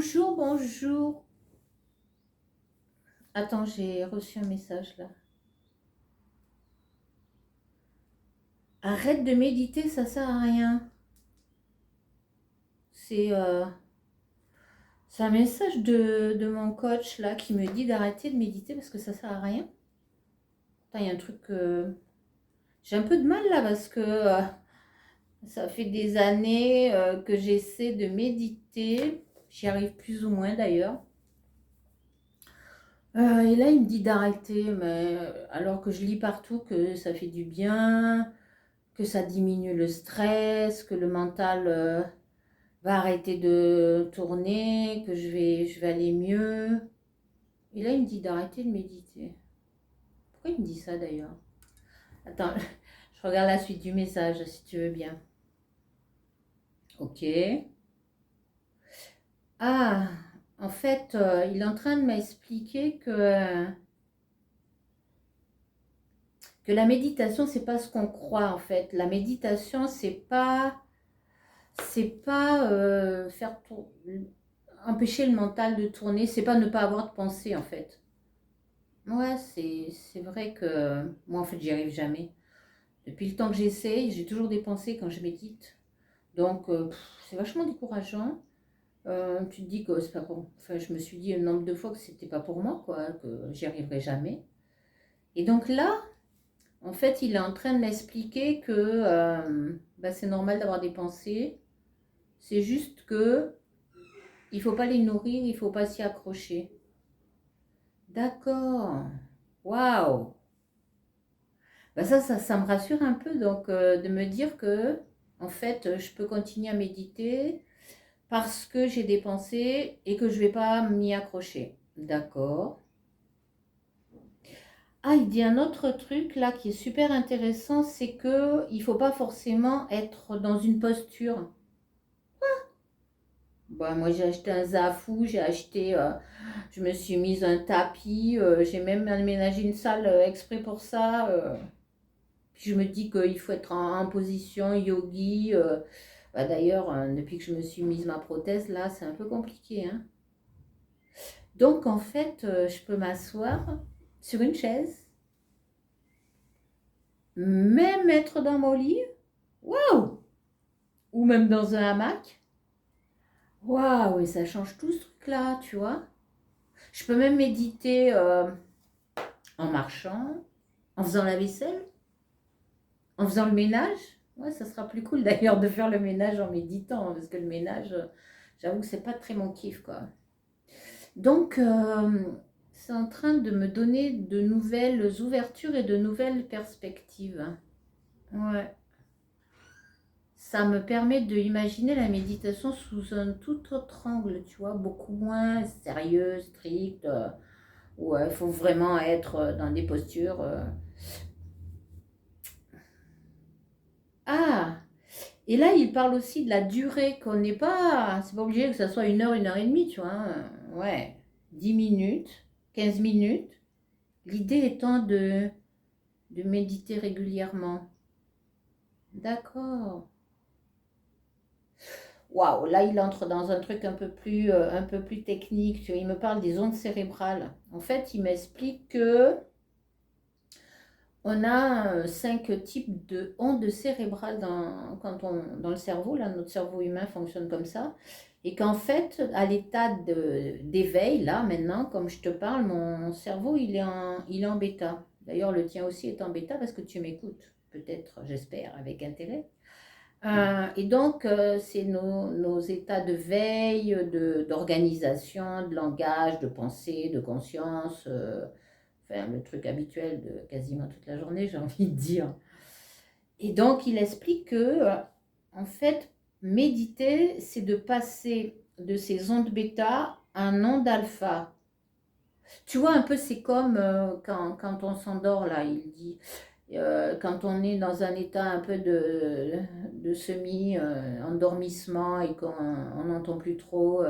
Bonjour, bonjour. Attends, j'ai reçu un message là. Arrête de méditer, ça sert à rien. C'est c'est un message de mon coach là qui me dit d'arrêter de méditer parce que ça sert à rien. Putain, il y a un truc. J'ai un peu de mal là parce que ça fait des années que j'essaie de méditer. J'y arrive plus ou moins d'ailleurs. Et là, il me dit d'arrêter, mais alors que je lis partout que ça fait du bien, que ça diminue le stress, que le mental va arrêter de tourner, que je vais aller mieux. Et là, il me dit d'arrêter de méditer. Pourquoi il me dit ça d'ailleurs? Attends, je regarde la suite du message si tu veux bien. Ok. Ah, en fait, il est en train de m'expliquer que la méditation, c'est pas ce qu'on croit en fait. La méditation, c'est pas empêcher le mental de tourner, c'est pas ne pas avoir de pensée en fait. Ouais, c'est vrai que moi en fait j'y arrive jamais. Depuis le temps que j'essaye, j'ai toujours des pensées quand je médite. Donc c'est vachement décourageant. Tu te dis que c'est pas pour. Enfin, je me suis dit un nombre de fois que c'était pas pour moi, quoi, que j'y arriverais jamais. Et donc là, en fait, il est en train de m'expliquer que bah, c'est normal d'avoir des pensées. C'est juste que il faut pas les nourrir, il faut pas s'y accrocher. D'accord. Waouh. Bah ça me rassure un peu donc de me dire que en fait je peux continuer à méditer parce que j'ai des pensées et que je vais pas m'y accrocher. D'accord. Ah, il dit un autre truc là qui est super intéressant, c'est que il faut pas forcément être dans une posture. Bah, moi j'ai acheté un zafou, je me suis mise un tapis, j'ai même aménagé une salle exprès pour ça. Puis je me dis qu'il faut être en position yogi. Bah d'ailleurs, depuis que je me suis mise ma prothèse, là, c'est un peu compliqué, hein. Donc en fait, je peux m'asseoir sur une chaise, même être dans mon lit, waouh, ou même dans un hamac. Waouh, et ça change tout ce truc-là, tu vois. Je peux même méditer en marchant, en faisant la vaisselle, en faisant le ménage. Ouais, ça sera plus cool d'ailleurs de faire le ménage en méditant, hein, parce que le ménage, j'avoue que c'est pas très mon kiff, quoi. Donc, c'est en train de me donner de nouvelles ouvertures et de nouvelles perspectives. Ouais. Ça me permet de imaginer la méditation sous un tout autre angle, tu vois, beaucoup moins sérieux, strict. Ouais, il faut vraiment être dans des postures. Ah! Et là, il parle aussi de la durée, qu'on n'est pas. C'est pas obligé que ça soit une heure et demie, tu vois, hein. Ouais. 10 minutes, 15 minutes. L'idée étant de méditer régulièrement. D'accord. Waouh, là il entre dans un truc un peu plus technique. Tu vois, il me parle des ondes cérébrales. En fait, il m'explique que on a cinq types de ondes cérébrales dans le cerveau. Là, notre cerveau humain fonctionne comme ça. Et qu'en fait, à l'état d'éveil, là, maintenant, comme je te parle, mon cerveau, il est en bêta. D'ailleurs, le tien aussi est en bêta parce que tu m'écoutes, peut-être, j'espère, avec intérêt. Et donc, c'est nos états de veille, d'organisation, de langage, de pensée, de conscience, enfin, le truc habituel de quasiment toute la journée, j'ai envie de dire. Et donc, il explique que, en fait, méditer, c'est de passer de ces ondes bêta à un onde alpha. Tu vois, un peu, c'est comme quand on s'endort, là, il dit, quand on est dans un état un peu de semi-endormissement et qu'on n'entend plus trop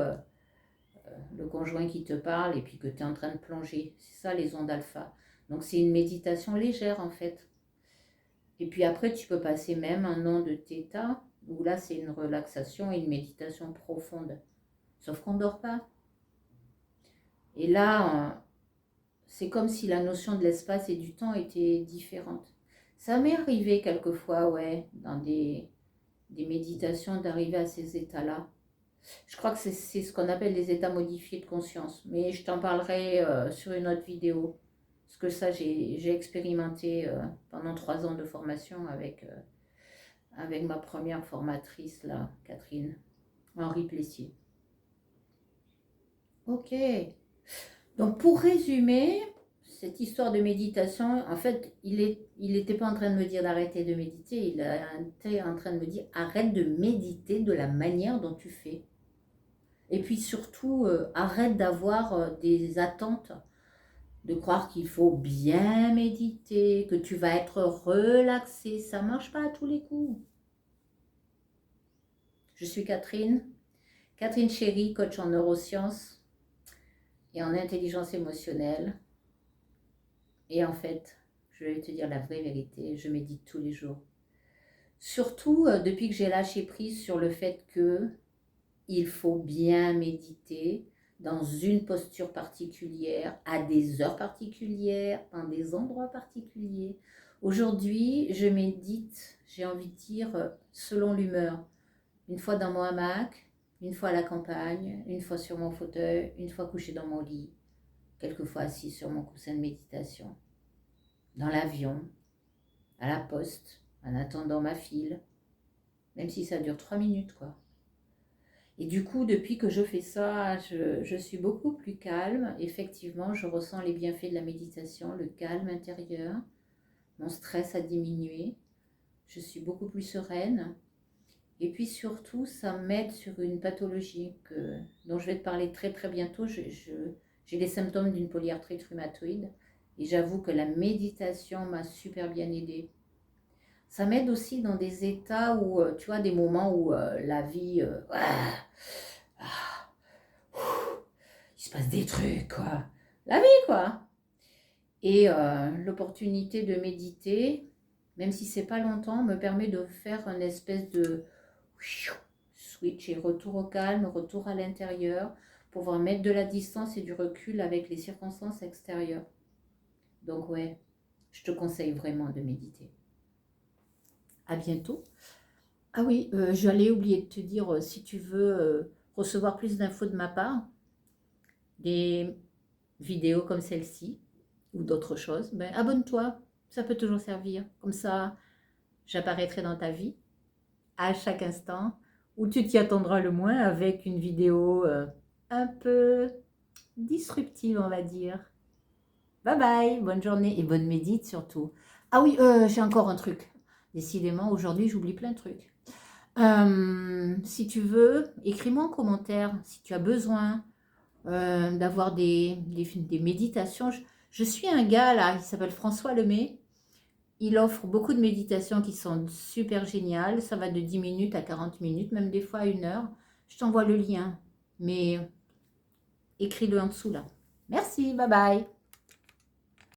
le conjoint qui te parle et puis que tu es en train de plonger. C'est ça les ondes alpha. Donc c'est une méditation légère en fait. Et puis après tu peux passer même un onde de theta où là c'est une relaxation et une méditation profonde. Sauf qu'on ne dort pas. Et là, c'est comme si la notion de l'espace et du temps était différente. Ça m'est arrivé quelquefois, ouais, dans des méditations, d'arriver à ces états-là. Je crois que c'est ce qu'on appelle les états modifiés de conscience. Mais je t'en parlerai sur une autre vidéo. Parce que ça, j'ai expérimenté pendant 3 ans de formation avec ma première formatrice, là, Catherine, Henri Plessier. Ok. Donc pour résumer, cette histoire de méditation, en fait, il n'était pas en train de me dire d'arrêter de méditer, il était en train de me dire arrête de méditer de la manière dont tu fais. Et puis surtout, arrête d'avoir des attentes, de croire qu'il faut bien méditer, que tu vas être relaxé. Ça ne marche pas à tous les coups. Je suis Catherine Chéry, coach en neurosciences et en intelligence émotionnelle. Et en fait, je vais te dire la vraie vérité, je médite tous les jours. Surtout depuis que j'ai lâché prise sur le fait que il faut bien méditer dans une posture particulière, à des heures particulières, dans des endroits particuliers. Aujourd'hui, je médite, j'ai envie de dire, selon l'humeur. Une fois dans mon hamac, une fois à la campagne, une fois sur mon fauteuil, une fois couché dans mon lit, quelquefois assis sur mon coussin de méditation, dans l'avion, à la poste, en attendant ma file, même si ça dure 3 minutes, quoi. Et du coup, depuis que je fais ça, je suis beaucoup plus calme. Effectivement, je ressens les bienfaits de la méditation, le calme intérieur. Mon stress a diminué. Je suis beaucoup plus sereine. Et puis surtout, ça m'aide sur une pathologie dont je vais te parler très très bientôt. J'ai les symptômes d'une polyarthrite rhumatoïde. Et j'avoue que la méditation m'a super bien aidée. Ça m'aide aussi dans des états où, tu vois, des moments où la vie, il se passe des trucs, quoi. La vie, quoi. Et l'opportunité de méditer, même si c'est pas longtemps, me permet de faire une espèce de switch et retour au calme, retour à l'intérieur, pour pouvoir mettre de la distance et du recul avec les circonstances extérieures. Donc ouais, je te conseille vraiment de méditer. À bientôt. Ah oui, j'allais oublier de te dire, si tu veux recevoir plus d'infos de ma part, des vidéos comme celle-ci ou d'autres choses, ben, abonne-toi, ça peut toujours servir. Comme ça, j'apparaîtrai dans ta vie à chaque instant où tu t'y attendras le moins avec une vidéo un peu disruptive, on va dire. Bye bye, bonne journée et bonne médite surtout. Ah oui, j'ai encore un truc. Décidément, aujourd'hui, j'oublie plein de trucs. Si tu veux, écris-moi en commentaire si tu as besoin d'avoir des méditations. Je suis un gars là, il s'appelle François Lemay. Il offre beaucoup de méditations qui sont super géniales. Ça va de 10 minutes à 40 minutes, même des fois à 1 heure. Je t'envoie le lien, mais écris-le en dessous là. Merci, bye bye.